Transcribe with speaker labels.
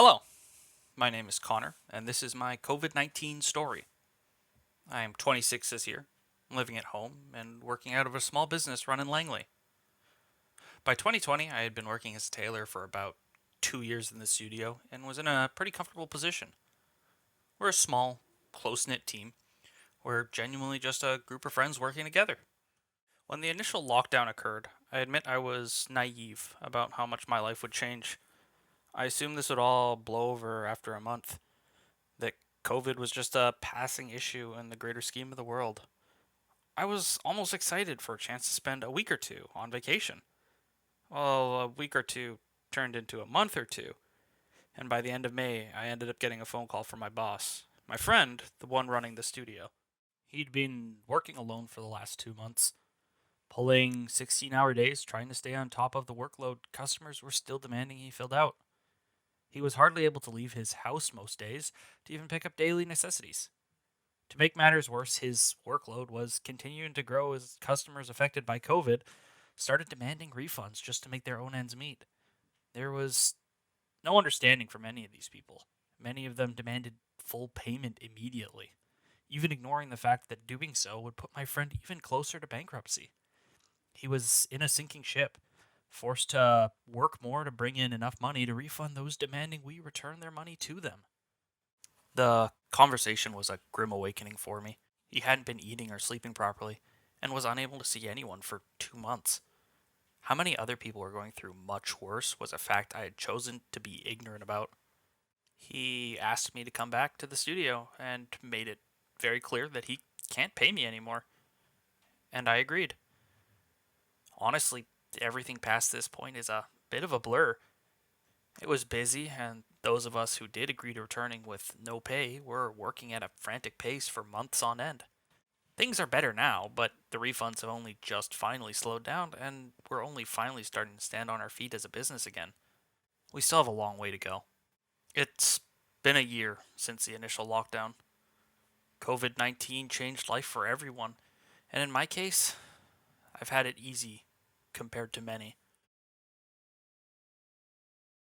Speaker 1: Hello, my name is Connor, and this is my COVID-19 story. I am 26 this year, living at home, and working out of a small business run in Langley. By 2020, I had been working as a tailor for about 2 years in the studio and was in a pretty comfortable position. We're a small, close knit team. We're genuinely just a group of friends working together. When the initial lockdown occurred, I admit I was naive about how much my life would change. I assumed this would all blow over after a month, that COVID was just a passing issue in the greater scheme of the world. I was almost excited for a chance to spend a week or two on vacation. Well, a week or two turned into a month or two, and by the end of May, I ended up getting a phone call from my boss, my friend, the one running the studio. He'd been working alone for the last 2 months, pulling 16-hour days trying to stay on top of the workload customers were still demanding he filled out. He was hardly able to leave his house most days to even pick up daily necessities. To make matters worse, his workload was continuing to grow as customers affected by COVID started demanding refunds just to make their own ends meet. There was no understanding from any of these people. Many of them demanded full payment immediately, even ignoring the fact that doing so would put my friend even closer to bankruptcy. He was in a sinking ship, forced to work more to bring in enough money to refund those demanding we return their money to them. The conversation was a grim awakening for me. He hadn't been eating or sleeping properly, and was unable to see anyone for 2 months. How many other people were going through much worse was a fact I had chosen to be ignorant about. He asked me to come back to the studio and made it very clear that he can't pay me anymore, and I agreed. Honestly, everything past this point is a bit of a blur. It was busy, and those of us who did agree to returning with no pay were working at a frantic pace for months on end. Things are better now, but the refunds have only just finally slowed down, and we're only finally starting to stand on our feet as a business again. We still have a long way to go. It's been a year since the initial lockdown. COVID 19 changed life for everyone, and in my case, I've had it easy compared to many.